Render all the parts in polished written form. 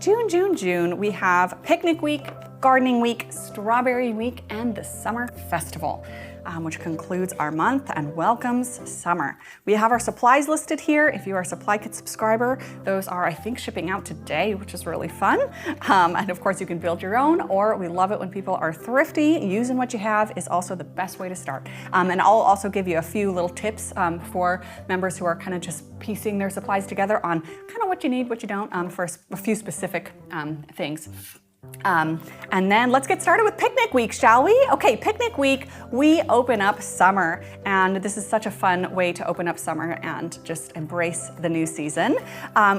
June, we have Picnic Week, Gardening Week, Strawberry Week, and the Summer Festival, which concludes our month and welcomes summer. We have our supplies listed here. If you are a Supply Kit subscriber, those are, I think, shipping out today, which is really fun. And of course, you can build your own, or we love it when people are thrifty. Using what you have is also the best way to start. And I'll also give you a few little tips for members who are kind of just piecing their supplies together on kind of what you need, what you don't, for a few specific things. And then let's get started with Picnic Week, shall we? Okay, Picnic Week, we open up summer, and this is such a fun way to open up summer and just embrace the new season.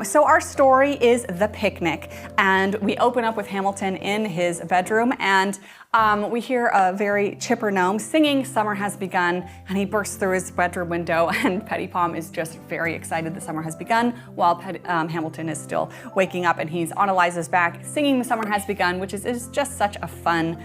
So our story is The Picnic, and we open up with Hamilton in his bedroom, and we hear a very chipper gnome singing "Summer Has Begun," and he bursts through his bedroom window, and Petty Pom is just very excited that summer has begun, while Hamilton is still waking up, and he's on Eliza's back singing "The Summer Has Begun," which is just such a fun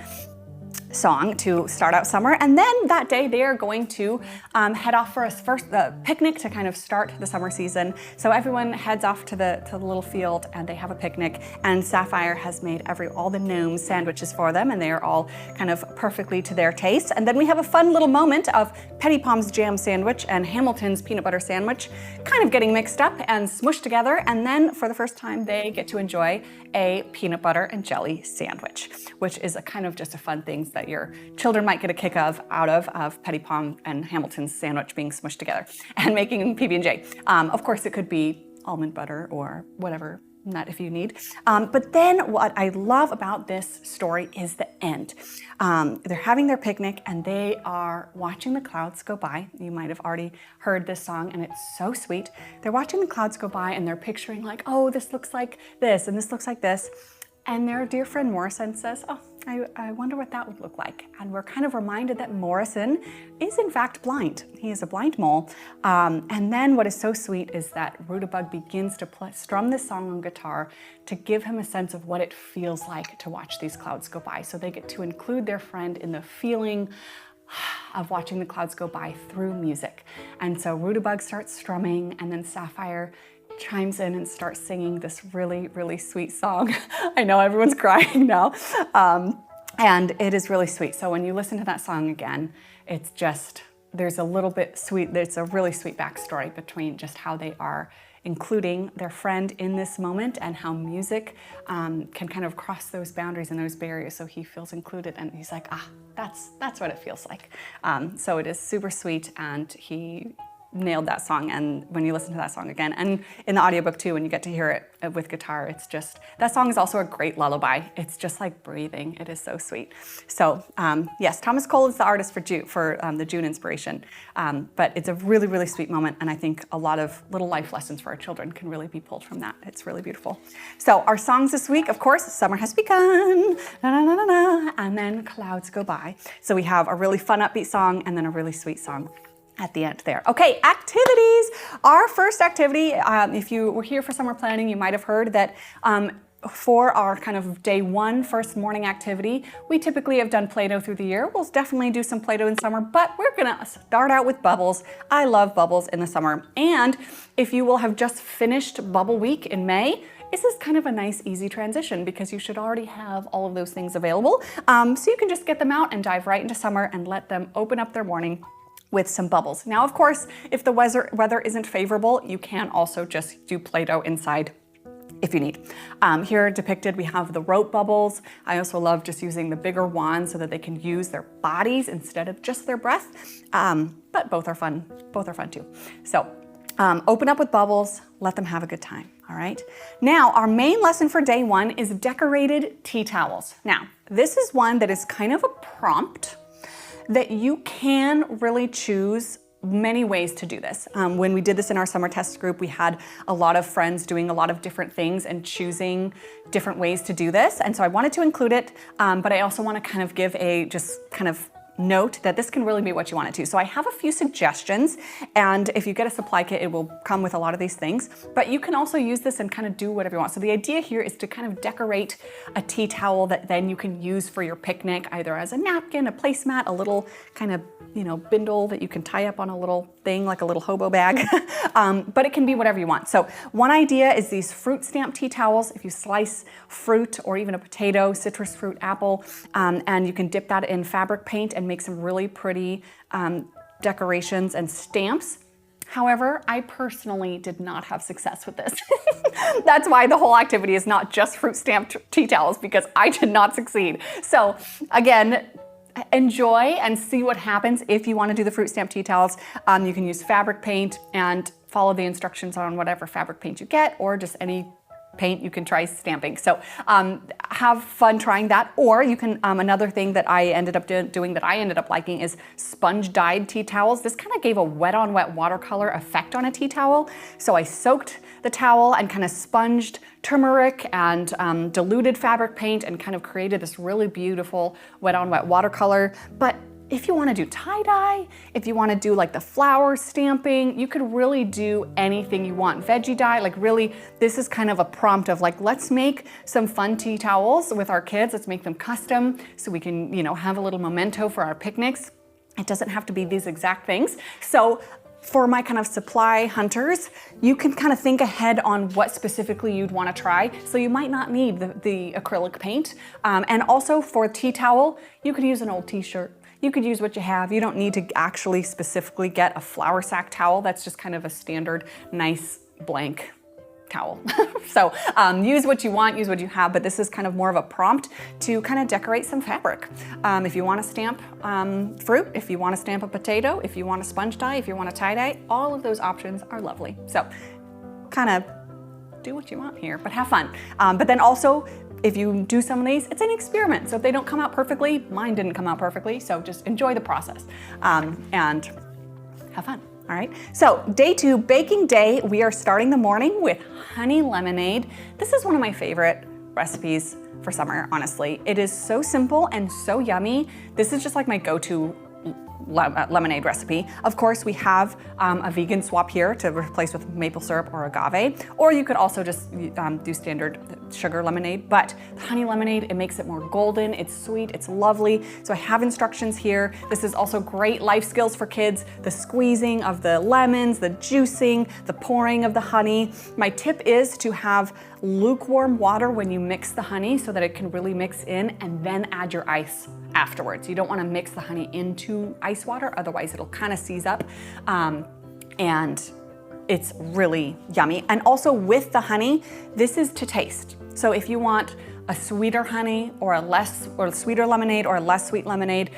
song to start out summer. And then that day they are going to head off for a first picnic to kind of start the summer season. So everyone heads off to the little field and they have a picnic, and Sapphire has made all the gnomes sandwiches for them, and they are all kind of perfectly to their taste. And then we have a fun little moment of Petty Pom's jam sandwich and Hamilton's peanut butter sandwich kind of getting mixed up and smushed together, and then for the first time they get to enjoy a peanut butter and jelly sandwich, which is a kind of just a fun thing that your children might get a kick out of Petty Pom and Hamilton's sandwich being smushed together and making PB&J. Of course, it could be almond butter or whatever nut if you need. But then what I love about this story is the end. They're having their picnic and they are watching the clouds go by. You might have already heard this song and it's so sweet. They're watching the clouds go by and they're picturing like, oh, this looks like this and this looks like this. And their dear friend Morrison says, oh, I wonder what that would look like. And we're kind of reminded that Morrison is in fact blind. He is a blind mole. And then what is so sweet is that Rudabug begins to strum this song on guitar to give him a sense of what it feels like to watch these clouds go by. So they get to include their friend in the feeling of watching the clouds go by through music. And so Rudabug starts strumming, and then Sapphire chimes in and starts singing this really, really sweet song. I know everyone's crying now. And it is really sweet. So when you listen to that song again, it's just, there's a little bit sweet, there's a really sweet backstory between just how they are including their friend in this moment and how music can kind of cross those boundaries and those barriers so he feels included, and he's like, that's what it feels like. So it is super sweet, and he nailed that song. And when you listen to that song again, and in the audiobook too, when you get to hear it with guitar, it's just, that song is also a great lullaby. It's just like breathing. It is so sweet. So yes, Thomas Cole is the artist for the June inspiration. But it's a really, really sweet moment. And I think a lot of little life lessons for our children can really be pulled from that. It's really beautiful. So our songs this week, of course, Summer Has Begun, na, na, na, na, na, and then Clouds Go By. So we have a really fun upbeat song and then a really sweet song at the end there. Okay, activities. Our first activity, if you were here for summer planning, you might have heard that for our kind of day one, first morning activity, we typically have done Play-Doh through the year. We'll definitely do some Play-Doh in summer, but we're gonna start out with bubbles. I love bubbles in the summer. And if you will have just finished Bubble Week in May, this is kind of a nice, easy transition because you should already have all of those things available. So you can just get them out and dive right into summer and let them open up their morning with some bubbles. Now, of course, if the weather isn't favorable, you can also just do Play-Doh inside if you need. Here depicted, we have the rope bubbles. I also love just using the bigger wands so that they can use their bodies instead of just their breath. But both are fun too. So open up with bubbles, let them have a good time, all right? Now, our main lesson for day one is decorated tea towels. Now, this is one that is kind of a prompt that you can really choose many ways to do this. When we did this in our summer test group, we had a lot of friends doing a lot of different things and choosing different ways to do this. And so I wanted to include it, but I also want to kind of give a just kind of note that this can really be what you want it to. So I have a few suggestions, and if you get a supply kit, it will come with a lot of these things, but you can also use this and kind of do whatever you want. So the idea here is to kind of decorate a tea towel that then you can use for your picnic, either as a napkin, a placemat, a little kind of, bindle that you can tie up on a little thing, like a little hobo bag, but it can be whatever you want. So one idea is these fruit stamp tea towels. If you slice fruit or even a potato, citrus fruit, apple, and you can dip that in fabric paint and make some really pretty decorations and stamps. However, I personally did not have success with this. That's why the whole activity is not just fruit stamped tea towels, because I did not succeed. So again, enjoy and see what happens if you want to do the fruit stamp tea towels. You can use fabric paint and follow the instructions on whatever fabric paint you get, or just any paint you can try stamping. So have fun trying that. Or you can, another thing that I ended up doing that I ended up liking is sponge dyed tea towels. This kind of gave a wet on wet watercolor effect on a tea towel. So I soaked the towel and kind of sponged turmeric and diluted fabric paint and kind of created this really beautiful wet on wet watercolor. But if you want to do tie-dye, if you want to do like the flower stamping, you could really do anything you want. Veggie dye, like really, this is kind of a prompt of like, let's make some fun tea towels with our kids. Let's make them custom so we can, have a little memento for our picnics. It doesn't have to be these exact things. So for my kind of supply hunters, you can kind of think ahead on what specifically you'd want to try. So you might not need the acrylic paint. And also for a tea towel, you could use an old t-shirt. You could use what you have. You don't need to actually specifically get a flour sack towel. That's just kind of a standard, nice, blank towel. So use what you want, use what you have, but this is kind of more of a prompt to kind of decorate some fabric. If you want to stamp fruit, if you want to stamp a potato, if you want to sponge dye, if you want to tie dye, all of those options are lovely. So kind of do what you want here, but have fun. But then also, if you do some of these, it's an experiment. So if they don't come out perfectly, mine didn't come out perfectly, so just enjoy the process and have fun. All right, so day 2, baking day. We are starting the morning with honey lemonade. This is one of my favorite recipes for summer, honestly. It is so simple and so yummy. This is just like my go-to lemonade recipe. Of course, we have a vegan swap here to replace with maple syrup or agave, or you could also just do standard sugar lemonade, but the honey lemonade, it makes it more golden, it's sweet, it's lovely. So I have instructions here. This is also great life skills for kids, the squeezing of the lemons, the juicing, the pouring of the honey. My tip is to have lukewarm water when you mix the honey so that it can really mix in, and then add your ice afterwards. You don't want to mix the honey into ice water, otherwise it'll kind of seize up, and it's really yummy. And also with the honey, this is to taste. So if you want a sweeter honey or a sweeter lemonade or a less sweet lemonade,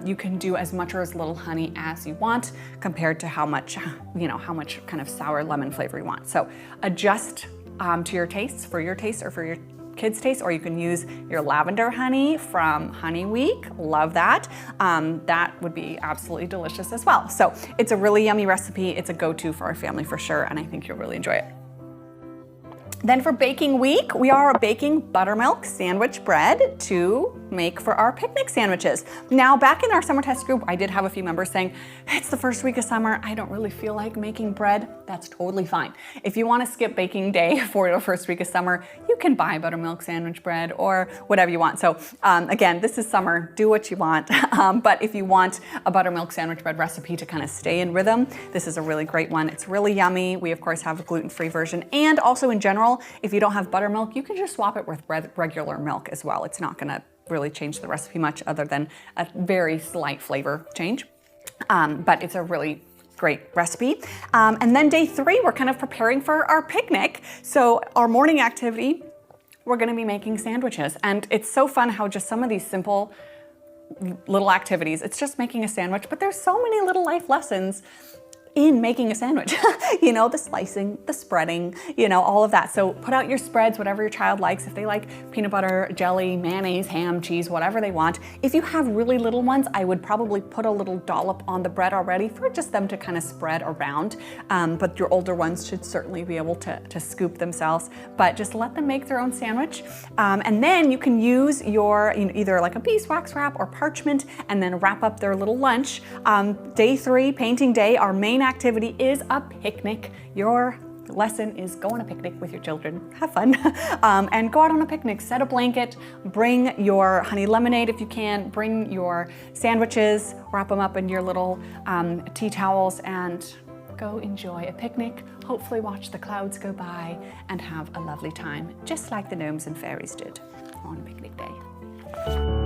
you can do as much or as little honey as you want compared to how much kind of sour lemon flavor you want. So adjust to your tastes, for your taste or for your kids' taste, or you can use your lavender honey from Honey Week. Love that. That would be absolutely delicious as well. So it's a really yummy recipe. It's a go-to for our family for sure, and I think you'll really enjoy it. Then for baking week, we are baking buttermilk sandwich bread to make for our picnic sandwiches. Now, back in our summer test group, I did have a few members saying, it's the first week of summer, I don't really feel like making bread. That's totally fine. If you want to skip baking day for the first week of summer, you can buy buttermilk sandwich bread or whatever you want. So again, this is summer, do what you want. But if you want a buttermilk sandwich bread recipe to kind of stay in rhythm, this is a really great one. It's really yummy. We of course have a gluten-free version, and also in general, if you don't have buttermilk, you can just swap it with regular milk as well. It's not gonna really change the recipe much other than a very slight flavor change. But it's a really great recipe. And then day 3, we're kind of preparing for our picnic. So our morning activity, we're gonna be making sandwiches. And it's so fun how just some of these simple little activities, it's just making a sandwich, but there's so many little life lessons in making a sandwich. You know, the slicing, the spreading, you know, all of that. So put out your spreads, whatever your child likes. If they like peanut butter, jelly, mayonnaise, ham, cheese, whatever they want. If you have really little ones, I would probably put a little dollop on the bread already for just them to kind of spread around. But your older ones should certainly be able to scoop themselves, but just let them make their own sandwich. And then you can use your, either like a beeswax wrap or parchment, and then wrap up their little lunch. Day 3, painting day, our main activity is a picnic. Your lesson is go on a picnic with your children. Have fun. And go out on a picnic, set a blanket, bring your honey lemonade if you can, bring your sandwiches, wrap them up in your little tea towels, and go enjoy a picnic. Hopefully watch the clouds go by and have a lovely time, just like the gnomes and fairies did on picnic day.